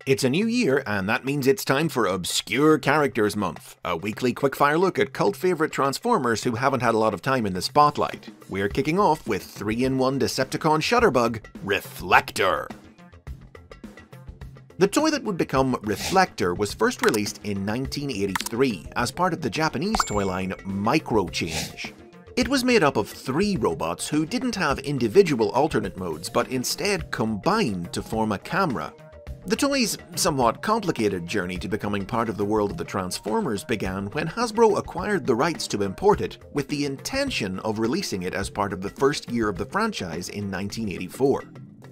It's a new year, and that means it's time for Obscure Characters Month, a weekly quickfire look at cult favourite Transformers who haven't had a lot of time in the spotlight. We're kicking off with 3-in-1 Decepticon shutterbug, Reflector. The toy that would become Reflector was first released in 1983 as part of the Japanese toy line Microchange. It was made up of 3 robots who didn't have individual alternate modes but instead combined to form a camera. The toy's somewhat complicated journey to becoming part of the world of the Transformers began when Hasbro acquired the rights to import it with the intention of releasing it as part of the first year of the franchise in 1984.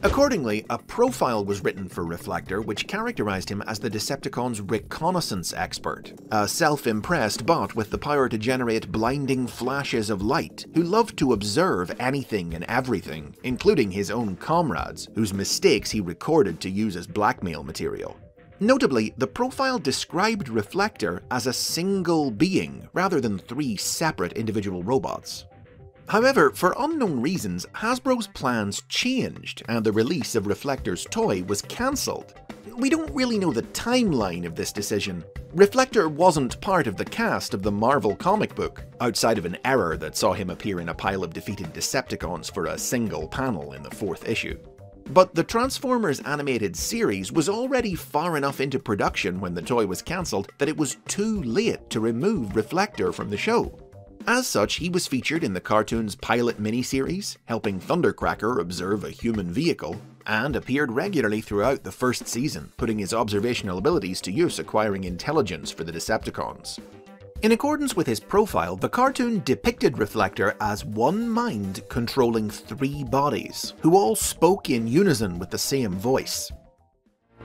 Accordingly, a profile was written for Reflector which characterized him as the Decepticons' reconnaissance expert, a self-impressed bot with the power to generate blinding flashes of light, who loved to observe anything and everything, including his own comrades, whose mistakes he recorded to use as blackmail material. Notably, the profile described Reflector as a single being, rather than 3 separate individual robots. However, for unknown reasons, Hasbro's plans changed and the release of Reflector's toy was cancelled. We don't really know the timeline of this decision. Reflector wasn't part of the cast of the Marvel comic book, outside of an error that saw him appear in a pile of defeated Decepticons for a single panel in the 4th issue. But the Transformers animated series was already far enough into production when the toy was cancelled that it was too late to remove Reflector from the show. As such, he was featured in the cartoon's pilot miniseries, helping Thundercracker observe a human vehicle, and appeared regularly throughout the first season, putting his observational abilities to use acquiring intelligence for the Decepticons. In accordance with his profile, the cartoon depicted Reflector as one mind controlling 3 bodies, who all spoke in unison with the same voice.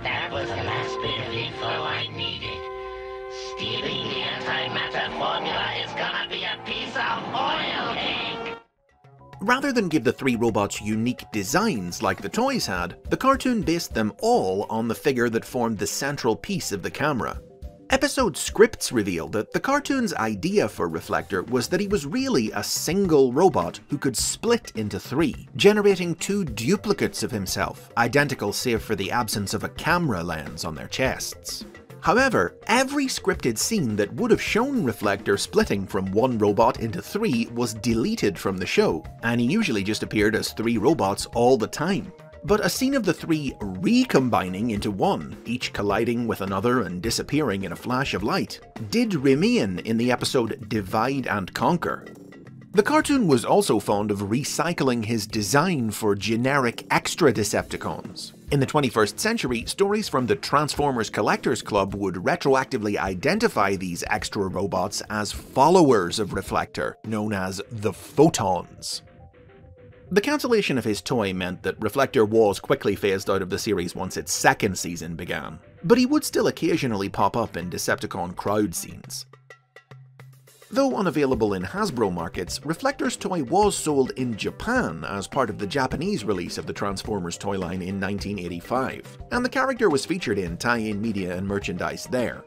That was the last bit of info I needed. Stealing the antimatter formula is gonna be a piece of oil cake! Rather than give the 3 robots unique designs like the toys had, the cartoon based them all on the figure that formed the central piece of the camera. Episode scripts revealed that the cartoon's idea for Reflector was that he was really a single robot who could split into 3, generating 2 duplicates of himself, identical save for the absence of a camera lens on their chests. However, every scripted scene that would have shown Reflector splitting from 1 robot into 3 was deleted from the show, and he usually just appeared as 3 robots all the time. But a scene of the 3 recombining into 1, each colliding with another and disappearing in a flash of light, did remain in the episode Divide and Conquer. The cartoon was also fond of recycling his design for generic extra Decepticons. In the 21st century, stories from the Transformers Collectors Club would retroactively identify these extra robots as followers of Reflector, known as the Photons. The cancellation of his toy meant that Reflector was quickly phased out of the series once its 2nd season began, but he would still occasionally pop up in Decepticon crowd scenes. Though unavailable in Hasbro markets, Reflector's toy was sold in Japan as part of the Japanese release of the Transformers toy line in 1985, and the character was featured in tie-in media and merchandise there.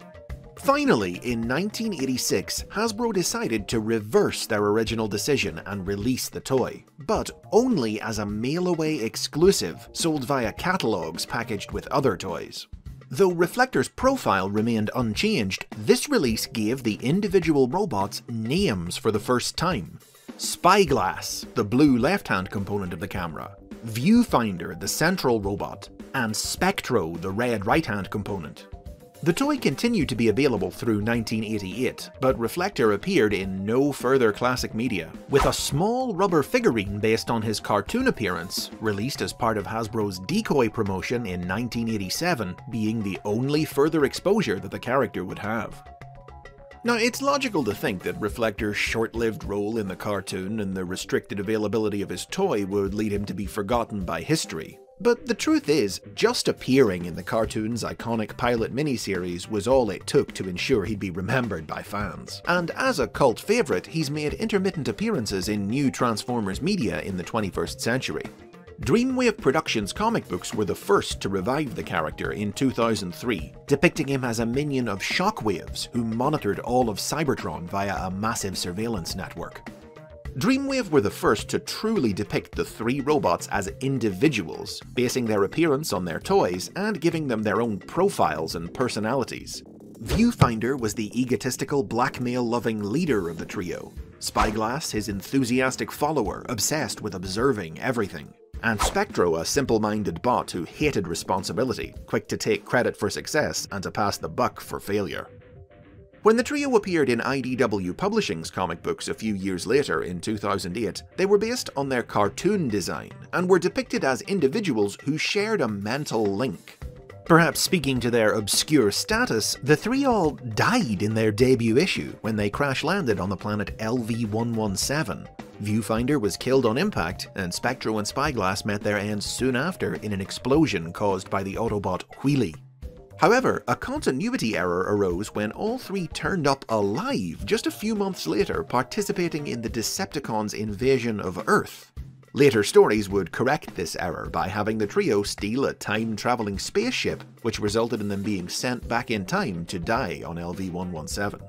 Finally, in 1986, Hasbro decided to reverse their original decision and release the toy, but only as a mail-away exclusive sold via catalogs packaged with other toys. Though Reflector's profile remained unchanged, this release gave the individual robots names for the first time. Spyglass, the blue left-hand component of the camera, Viewfinder, the central robot, and Spectro, the red right-hand component. The toy continued to be available through 1988, but Reflector appeared in no further classic media, with a small rubber figurine based on his cartoon appearance, released as part of Hasbro's Decoy promotion in 1987, being the only further exposure that the character would have. Now, it's logical to think that Reflector's short-lived role in the cartoon and the restricted availability of his toy would lead him to be forgotten by history. But the truth is, just appearing in the cartoon's iconic pilot miniseries was all it took to ensure he'd be remembered by fans. And as a cult favourite, he's made intermittent appearances in new Transformers media in the 21st century. Dreamwave Productions comic books were the first to revive the character in 2003, depicting him as a minion of Shockwave's who monitored all of Cybertron via a massive surveillance network. Dreamwave were the first to truly depict the three robots as individuals, basing their appearance on their toys and giving them their own profiles and personalities. Viewfinder was the egotistical, blackmail-loving leader of the trio, Spyglass his enthusiastic follower obsessed with observing everything, and Spectro a simple-minded bot who hated responsibility, quick to take credit for success and to pass the buck for failure. When the trio appeared in IDW Publishing's comic books a few years later in 2008, they were based on their cartoon design and were depicted as individuals who shared a mental link. Perhaps speaking to their obscure status, the three all died in their debut issue when they crash-landed on the planet LV-117. Viewfinder was killed on impact, and Spectro and Spyglass met their ends soon after in an explosion caused by the Autobot Wheelie. However, a continuity error arose when all three turned up alive just a few months later, participating in the Decepticons' invasion of Earth. Later stories would correct this error by having the trio steal a time-traveling spaceship, which resulted in them being sent back in time to die on LV-117.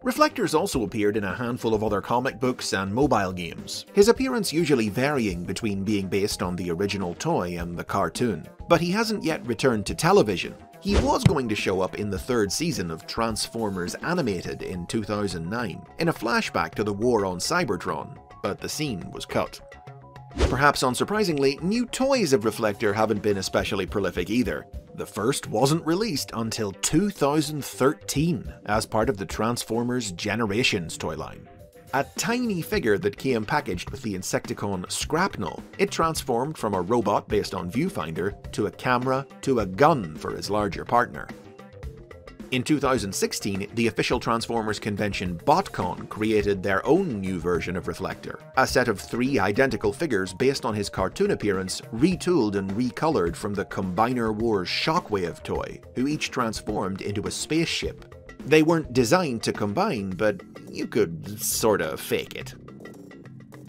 Reflectors also appeared in a handful of other comic books and mobile games, his appearance usually varying between being based on the original toy and the cartoon. But he hasn't yet returned to television. He was going to show up in the third season of Transformers Animated in 2009, in a flashback to the war on Cybertron, but the scene was cut. Perhaps unsurprisingly, new toys of Reflector haven't been especially prolific either. The first wasn't released until 2013 as part of the Transformers Generations toy line. A tiny figure that came packaged with the Insecticon Scrapnel, it transformed from a robot based on Viewfinder to a camera to a gun for his larger partner. In 2016, the official Transformers convention BotCon created their own new version of Reflector, a set of 3 identical figures based on his cartoon appearance, retooled and recolored from the Combiner Wars Shockwave toy, who each transformed into a spaceship. They weren't designed to combine, but you could sorta fake it.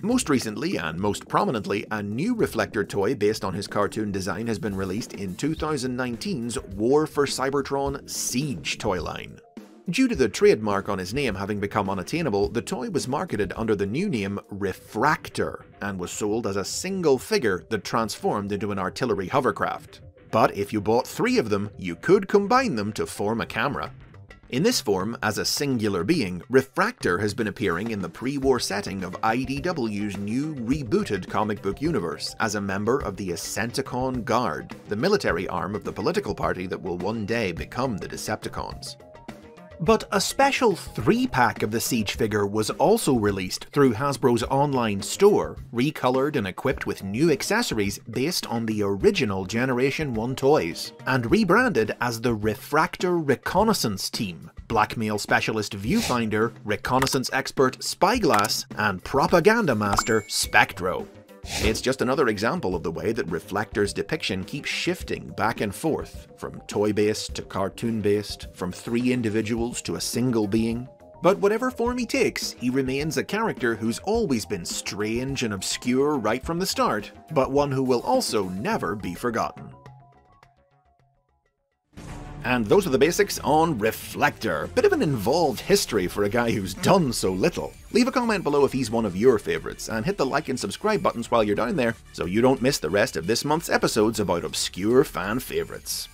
Most recently, and most prominently, a new Reflector toy based on his cartoon design has been released in 2019's War for Cybertron Siege toy line. Due to the trademark on his name having become unattainable, the toy was marketed under the new name Refractor, and was sold as a single figure that transformed into an artillery hovercraft. But if you bought 3 of them, you could combine them to form a camera. In this form, as a singular being, Refractor has been appearing in the pre-war setting of IDW's new rebooted comic book universe as a member of the Ascenticon Guard, the military arm of the political party that will one day become the Decepticons. But a special 3-pack of the Siege figure was also released through Hasbro's online store, recolored and equipped with new accessories based on the original Generation 1 toys, and rebranded as the Refractor Reconnaissance Team, Blackmail Specialist Viewfinder, Reconnaissance Expert Spyglass, and Propaganda Master Spectro. It's just another example of the way that Reflector's depiction keeps shifting back and forth, from toy-based to cartoon-based, from 3 individuals to a single being. But whatever form he takes, he remains a character who's always been strange and obscure right from the start, but one who will also never be forgotten. And those are the basics on Reflector. Bit of an involved history for a guy who's done so little. Leave a comment below if he's one of your favourites, and hit the like and subscribe buttons while you're down there so you don't miss the rest of this month's episodes about obscure fan favourites.